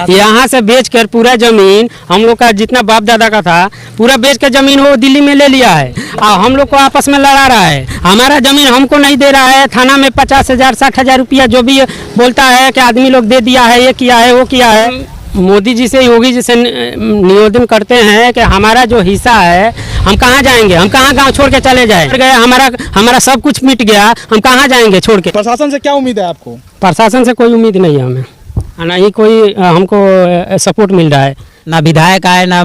यहाँ से बेचकर पूरा जमीन हम लोग का जितना बाप दादा का था पूरा बेच कर जमीन वो दिल्ली में ले लिया है और हम लोग को आपस में लड़ा रहा है। हमारा जमीन हमको नहीं दे रहा है। थाना में 50,000 60,000 रुपया जो भी बोलता है कि आदमी लोग दे दिया है, ये किया है, वो किया है। मोदी जी से, योगी जी से निवेदन करते हैं कि हमारा जो हिस्सा है हम कहाँ जाएंगे, हम कहाँ गांव छोड़ के चले गए, हमारा सब कुछ मिट गया, हम कहाँ जाएंगे छोड़ के। प्रशासन से क्या उम्मीद है आपको? प्रशासन से कोई उम्मीद नहीं है हमें, ना ही कोई हमको सपोर्ट मिल रहा है। ना विधायक आए, ना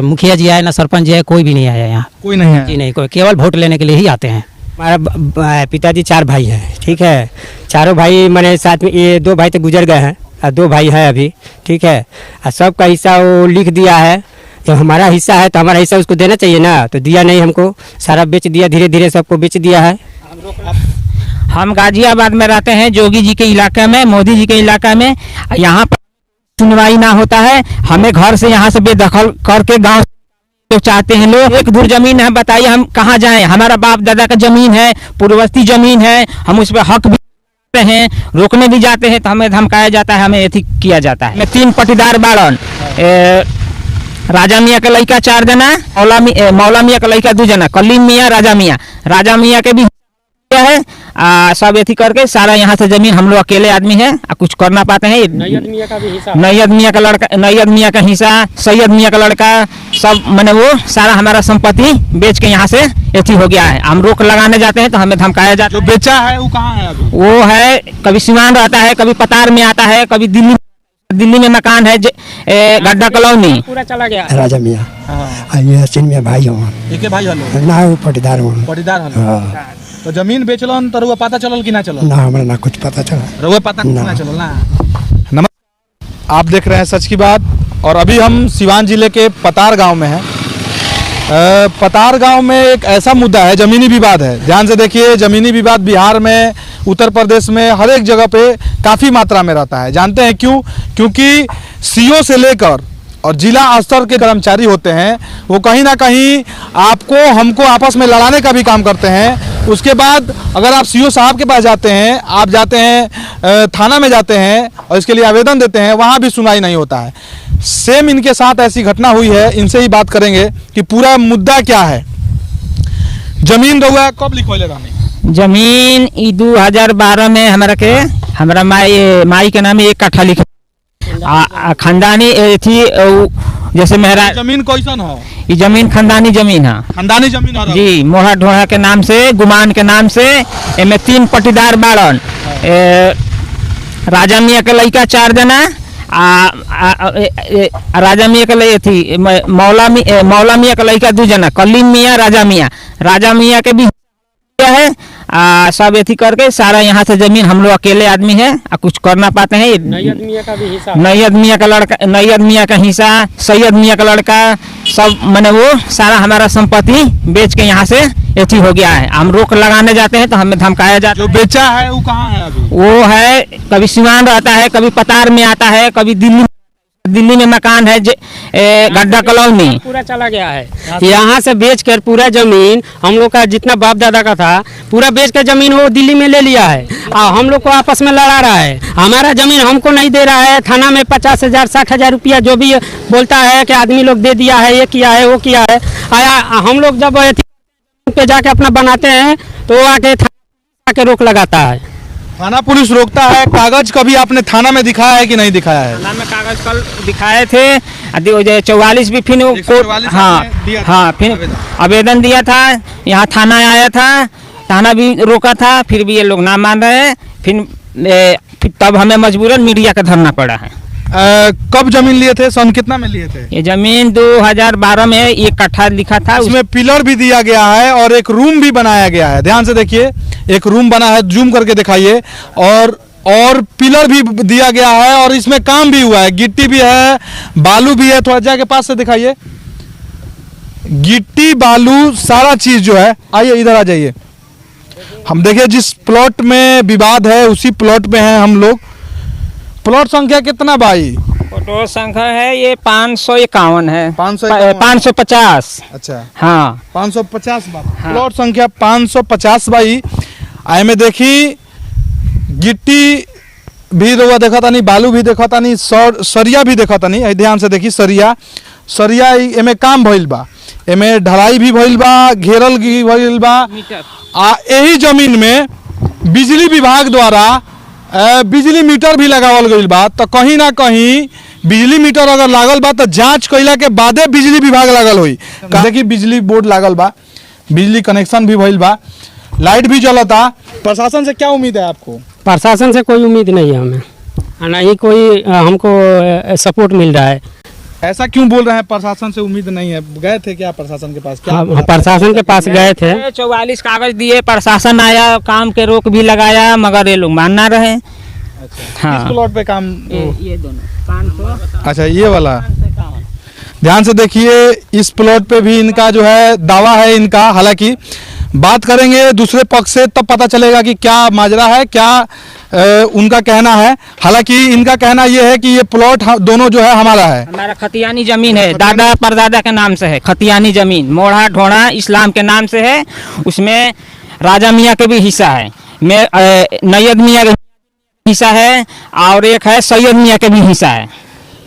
मुखिया जी आए, ना सरपंच जी आए, कोई भी नहीं आया यहाँ। कोई नहीं है जी नहीं, कोई केवल वोट लेने के लिए ही आते हैं। हमारा पिताजी 4 भाई हैं, ठीक है। चारों भाई मैंने साथ में, ये 2 भाई तो गुजर गए हैं और 2 भाई हैं अभी, ठीक है। और सबका हिस्सा वो लिख दिया है। जब हमारा हिस्सा है तो हमारा हिस्सा उसको देना चाहिए ना, तो दिया नहीं हमको, सारा बेच दिया, धीरे धीरे सबको बेच दिया है। हम गाजियाबाद में रहते हैं, जोगी जी के इलाके में, मोदी जी के इलाका में। यहाँ पर सुनवाई ना होता है, हमें घर से यहाँ से बेदखल करके गांव लोग चाहते हैं। लोग एक दूर जमीन है, बताइए हम कहाँ जाएं? हमारा बाप दादा का जमीन है, पूर्ववर्ती जमीन है, हम उस पर हक भी हैं, रोकने भी जाते हैं तो हमें धमकाया जाता है, हमें एथी किया जाता है। 3 पटीदार बाड़न, राजा मियाँ का लड़का 4 जना, मौला मियाँ का लड़का 2 जना, कलीम मियाँ, राजा मियाँ के भी है। सब एथी करके सारा यहाँ से जमीन हम लोग अकेले आदमी है, कुछ कर ना पाते हैं। नैयद मियाँ का भी हिस्सा, नैयद मियाँ का लड़का, नैयद मियाँ का हिस्सा, सैयद मियाँ का लड़का, सब मैंने वो सारा हमारा संपत्ति बेच के यहाँ से एथी हो गया है। हम रोक लगाने जाते हैं तो हमें धमकाया जाता है। जो बेचा है वो कहाँ है अभी? वो है कभी सिवान रहता है, कभी पतार में आता है, कभी दिल्ली में मकान है, गड्ढा कॉलोनी। पूरा चला गया। राजा मियाँ ये हसीन में भाई हूँ भाई हलो ना, वो पटीदार हूँ। पटीदार हलो। तो जमीन बेचलन तो रुआ पता चलल कि ना चलल? ना हमरा ना कुछ पता चला, रुआ पता ना चलल ना। नमस्कार, आप देख रहे हैं सच की बात और अभी हम सिवान जिले के पतार गांव में हैं। पतार गांव में एक ऐसा मुद्दा है, जमीनी विवाद है। ध्यान से देखिए, जमीनी विवाद बिहार में, उत्तर प्रदेश में, हर एक जगह पे काफ़ी मात्रा में रहता है। जानते हैं क्यों? क्योंकि सीओ से लेकर और जिला स्तर के कर्मचारी होते हैं, वो कहीं ना कहीं आपको हमको आपस में लड़ाने का भी काम करते हैं। उसके बाद अगर आप सीओ साहब के पास जाते हैं, आप जाते हैं थाना में जाते हैं और इसके लिए आवेदन देते हैं, वहाँ भी सुनवाई नहीं होता है। सेम इनके साथ ऐसी घटना हुई है। इनसे ही बात करेंगे कि पूरा मुद्दा क्या है। जमीन रहुआ कब लिखवाइले रहनी? जमीन 2012 में हमारा माई के नाम 1 कट्ठा लिख खानदानी थी। जैसे मेरा जमीन कैसन है? ये जमीन खानदानी जमीन है। खानदानी जमीन है जी, मोहा ढोहा के नाम से, गुमान के नाम से। इनमें 3 पटीदार बाड़न, राजा मियाँ के लड़का 4 जना, राजा मियाँ के लड़की थी, मौला मियाँ का लड़का 2 जना, कलीम मियाँ, राजा मियाँ के भी है। सब एथी करके सारा यहाँ से जमीन हम लोग अकेले आदमी है, कुछ कर ना पाते हैं। नैयद मियाँ का भी हिस्सा, नैयद मियाँ का लड़का, नैयद मियाँ का हिस्सा, सैयद मियाँ का लड़का, सब मैंने वो सारा हमारा संपत्ति बेच के यहाँ से एथी हो गया है। हम रोक लगाने जाते हैं तो हमें धमकाया जाता है। जो बेचा है वो कहाँ है अभी? वो है कभी सिवान रहता है, कभी पतार में आता है, कभी दिल्ली में मकान है, गड्ढा कॉलोनी। पूरा चला गया है। यहाँ से बेचकर पूरा जमीन हम लोग का जितना बाप दादा का था पूरा बेच कर जमीन वो दिल्ली में ले लिया है और हम लोग को आपस में लड़ा रहा है। हमारा जमीन हमको नहीं दे रहा है। थाना में 50,000 60,000 रुपया जो भी बोलता है कि आदमी लोग दे दिया है, ये किया है, वो किया है। आया हम लोग जब पे जाके अपना बनाते हैं तो वो आके थाना के रोक लगाता है। थाना पुलिस रोकता है। कागज कभी आपने थाना में दिखाया है कि नहीं दिखाया है? थाना में कागज कल दिखाए थे, 44 भी फिर हाँ फिर आवेदन दिया था। यहाँ थाना आया था, थाना भी रोका था, फिर भी ये लोग ना मान रहे हैं। फिर तब हमें मजबूरन मीडिया का धरना पड़ा है। कब जमीन लिए थे? सन कितना में लिए थे? ये जमीन 2012 में 1 कट्ठा लिखा था। उसमें पिलर भी दिया गया है और एक रूम भी बनाया गया है। ध्यान से देखिए, एक रूम बना है, जूम करके दिखाइए। और पिलर भी दिया गया है और इसमें काम भी हुआ है। गिट्टी भी है, बालू भी है। थोड़ा जाके पास से दिखाइए, गिट्टी बालू सारा चीज जो है। आइए इधर आ जाइए। हम देखिए जिस प्लॉट में विवाद है उसी प्लॉट में है हम लोग। प्लॉट संख्या कितना भाई? प्लॉट संख्या है ये 551 है। 550। अच्छा हाँ 550 प्लॉट संख्या 550 भाई। आए में देखी गिट्टी भी रुआ देखा था नहीं, बालू भी देखा था नहीं, सरिया भी देखा था नहीं। ध्यान से देखी सरिया एमे काम भइल बा, एमे ढलाई भी भइल बा, घेरल भी भइल बा। यही जमीन में बिजली विभाग द्वारा बिजली मीटर भी लगावल गइल बा। तो कहीं ना कहीं बिजली मीटर अगर लागल बा तो जांच कइला के बादे बिजली विभाग लागल होई। देखी बिजली बोर्ड लागल बा, बिजली कनेक्शन भी भइल बा, लाइट भी जलता। प्रशासन से क्या उम्मीद है आपको? प्रशासन से कोई उम्मीद नहीं है हमें, ना ही कोई हमको सपोर्ट मिल रहा है। ऐसा क्यों बोल रहे हैं प्रशासन से उम्मीद नहीं है? गए थे क्या प्रशासन के पास? क्या हाँ, प्रशासन के पास गए थे। 44 कागज दिए, प्रशासन आया, काम के रोक भी लगाया, मगर ये लोग मान ना रहे। अच्छा, किस प्लॉट पे काम? ये दोनों 500। अच्छा, ये वाला ध्यान से देखिए, इस प्लॉट पे भी इनका जो है दावा है इनका। हालांकि बात करेंगे दूसरे पक्ष से तब पता चलेगा कि क्या माजरा है, क्या उनका कहना है। हालांकि इनका कहना यह है कि ये प्लॉट दोनों जो है हमारा है, हमारा खतियानी जमीन है, दादा परदादा के नाम से है खतियानी जमीन। मोढ़ा ढोड़ा इस्लाम के नाम से है, उसमें राजा मियाँ के भी हिस्सा है, नैयद मियाँ का हिस्सा है, और एक है सैयद मियाँ के भी हिस्सा है।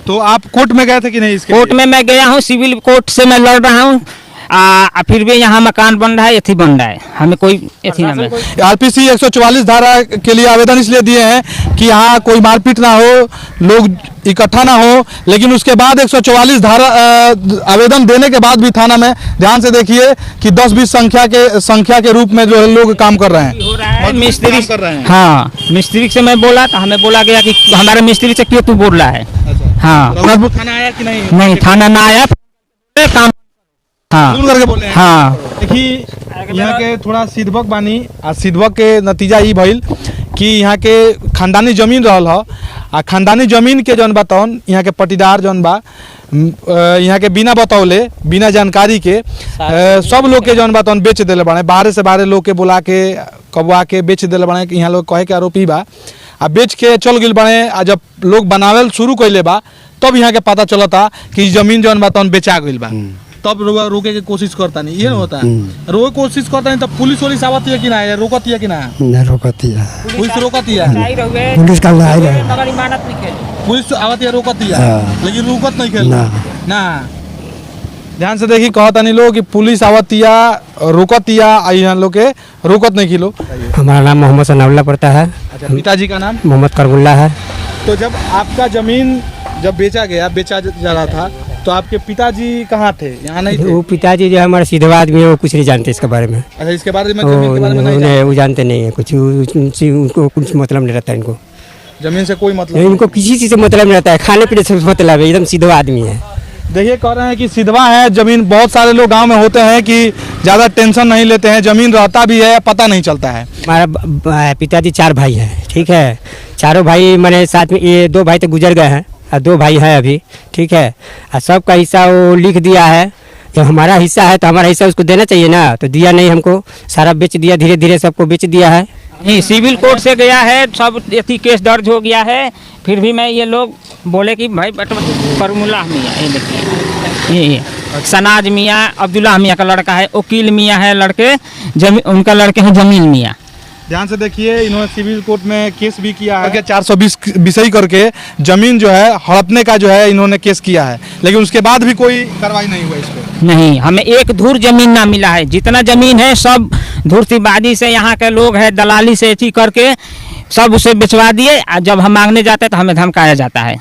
तो आप कोर्ट में गए थे कि नहीं? इसके कोर्ट में मैं गया हूँ, सिविल कोर्ट से मैं लड़ रहा हूँ। फिर भी यहाँ मकान बन रहा है, एथी बन रहा है, हमें कोई एथी ना मिले। आरपीसी 144 धारा के लिए आवेदन इसलिए दिए हैं कि यहाँ कोई मारपीट ना हो, लोग इकट्ठा ना हो। लेकिन उसके बाद 144 धारा आवेदन देने के बाद भी थाना में ध्यान से देखिए कि 10-20 संख्या के रूप में जो है लोग काम कर रहे हैं, मिस्त्री कर रहे हैं। हाँ, मिस्त्री से मैं बोला तो हमें बोला गया कि हमारे मिस्त्री से क्यों तू बोल रहा है। हाँ, थाना आया कि नहीं? नहीं, थाना ना आया, काम हाँ करके बोले हैं। हाँ, देखिए यहाँ के थोड़ा सिद्धवक बानी, और सिद्धवक के नतीजा ये भइल कि यहाँ के खानदानी जमीन रहल ह, आ खानदानी जमीन के जौन बताउन यहाँ के पटीदार जौन बा, यहाँ के बिना बतौले, बिना जानकारी के सब लोग के जौन बताउन बेच दिले बाड़े। बाहर से बाहर लोग के बुला के कबुआ के बेच दिले बाड़े। यहाँ लोग कहे के आरोपी बा, आ बेच के चल गइल बाड़े। आ जब लोग बनावेल शुरू कइले बा तब यहाँ के पता चलता कि जमीन जौन बताउन बेचा गइल बा। तब रोके की कोशिश करता नहीं, ये ना होता है। रोके कोशिश करता नहीं, तब पुलिस वोलिस आवती है कि ना, रोकती है कि ना? न रोकती है, पुलिस रोकती है, पुलिस का लाई रहे, पुलिस आवती है, रोकती है, हाँ। लेकिन रुकत नहीं खेल ना। ना। ध्यान से देखी, कहता नहीं लोग कि पुलिस आवतिया, रोकतिया, यहाँ लोग के रोकत नहीं खिलो। हमारा नाम मोहम्मद सनाउल्ला पड़ता है। अच्छा, पिताजी का नाम? मोहम्मद करमुल्ला है। तो जब आपका जमीन जब बेचा जा रहा था तो आपके पिताजी कहाँ थे? यहाँ नहीं थे? वो पिताजी जो हमारे सीधे आदमी है, वो कुछ नहीं जानते इसके बारे में। अच्छा, इसके बारे में, जमीन के बारे में नहीं जानते? वो जानते नहीं है कुछ, उनको कुछ मतलब नहीं रहता है। इनको जमीन से कोई मतलब इनको किसी चीज़ से मतलब नहीं रहता है, खाने पीने से मतलब है, एकदम सीधा आदमी है। देखिए, कह रहे हैं कि सिधवा है जमीन। बहुत सारे लोग गांव में होते हैं कि ज़्यादा टेंशन नहीं लेते हैं, जमीन रहता भी है, पता नहीं चलता है। हमारा पिताजी 4 भाई हैं, ठीक है। चारों भाई मैंने साथ में, ये 2 भाई तो गुजर गए हैं और 2 भाई हैं अभी, ठीक है। और सबका हिस्सा वो लिख दिया है। जब हमारा हिस्सा है तो हमारा हिस्सा उसको देना चाहिए ना, तो दिया नहीं हमको, सारा बेच दिया, धीरे धीरे सबको बेच दिया है। नहीं, सिविल कोर्ट से गया है, सब एथी केस दर्ज हो गया है। फिर भी मैं ये लोग बोले कि भाई करमुल्ला मियाँ, ये देखिए, ये सनाज मियाँ अब्दुल्ला मियाँ का लड़का है, वकील मियाँ है लड़के, उनका लड़के हैं जमील मियाँ। ध्यान से देखिए, इन्होंने सिविल कोर्ट में केस भी किया है, 420 विषय करके जमीन जो है हड़पने का जो है इन्होंने केस किया है, लेकिन उसके बाद भी कोई कार्रवाई नहीं हुआ इस पर। नहीं, हमें एक धूर जमीन ना मिला है। जितना जमीन है सब धूर्तीबाजी से, यहाँ के लोग है दलाली से एथी करके सब उसे बेचवा दिए। और जब हम मांगने जाते हैं तो हमें धमकाया जाता है।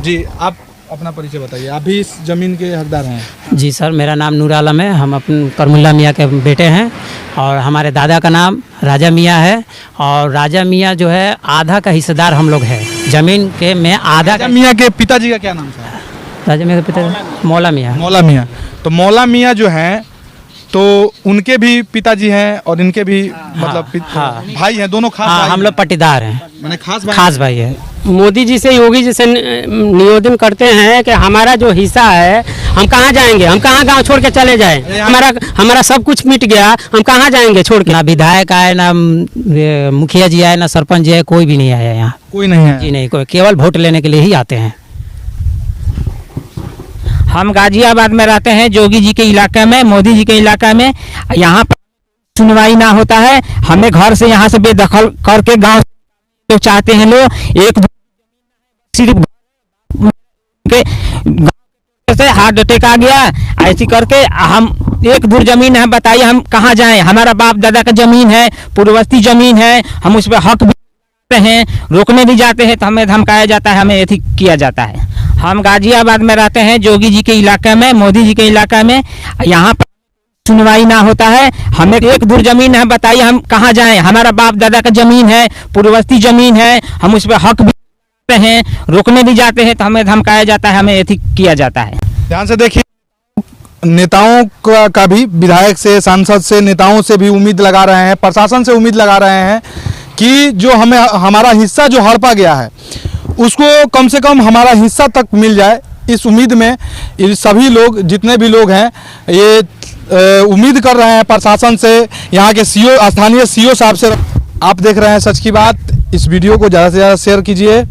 जी, आप अपना परिचय बताइए, आप भी इस जमीन के हकदार हैं? जी सर, मेरा नाम नूर आलम है। हम अपने करमुल्ला मियाँ के बेटे हैं, और हमारे दादा का नाम राजा मियाँ है। और राजा मियाँ जो है आधा का हिस्सेदार हम लोग हैं जमीन के में, आधा का। मियाँ के पिताजी का क्या नाम था? राजा मियाँ के पिता मौला मियाँ। मौला मियाँ। तो मौला मियाँ जो हैं, तो उनके भी पिताजी हैं और इनके भी मतलब भाई हैं, दोनों खास भाई हम लोग पट्टीदार हैं, मैंने खास भाई है। मोदी जी से, योगी जी से निवेदन करते हैं कि हमारा जो हिस्सा है, हम कहाँ जाएंगे, हम कहाँ गांव छोड़ के चले जाएं। हमारा सब कुछ मिट गया, हम कहाँ जाएंगे छोड़ के। ना विधायक आए, ना मुखिया जी आए, ना सरपंच जी आए, कोई भी नहीं आया यहाँ। कोई नहीं है? जी नहीं, कोई, केवल वोट लेने के लिए ही आते हैं। हम गाजियाबाद में रहते हैं, जोगी जी के इलाके में, मोदी जी के इलाका में। यहाँ पर सुनवाई ना होता है, हमें घर से यहाँ से बेदखल करके गाँव तो चाहते हैं लोग एक सिर्फ के से हार्ट अटैक आ गया, ऐसी करके हम एक दूर जमीन है, बताइए हम कहाँ जाएं। हमारा बाप दादा का जमीन है, पूर्ववर्ती जमीन है, हम उस पर हक भी हैं, रोकने भी जाते हैं तो हमें धमकाया जाता है, हमें एथी किया जाता है। हम गाजियाबाद में रहते हैं, जोगी जी के इलाके में, मोदी जी के इलाका में, यहाँ पर सुनवाई ना होता है। हमें एक दूर जमीन है, बताइए हम कहाँ जाएं। हमारा बाप दादा का जमीन है, पूर्ववर्ती जमीन है, हम उस पर हक भी हैं, रोकने भी जाते हैं तो हमें धमकाया जाता है, हमें एथी किया जाता है। ध्यान से देखिए, नेताओं का भी, विधायक से, सांसद से, नेताओं से भी उम्मीद लगा रहे हैं, प्रशासन से उम्मीद लगा रहे हैं कि जो हमें हमारा हिस्सा जो हड़पा गया है उसको कम से कम हमारा हिस्सा तक मिल जाए। इस उम्मीद में ये सभी लोग, जितने भी लोग हैं, ये उम्मीद कर रहे हैं प्रशासन से, यहाँ के सीओ, स्थानीय सीओ साहब से। आप देख रहे हैं सच की बात। इस वीडियो को ज़्यादा से ज़्यादा शेयर कीजिए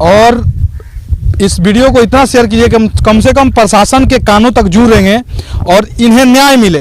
और इस वीडियो को इतना शेयर कीजिए कि कम से कम प्रशासन के कानों तक जूरेंगे और इन्हें न्याय मिले।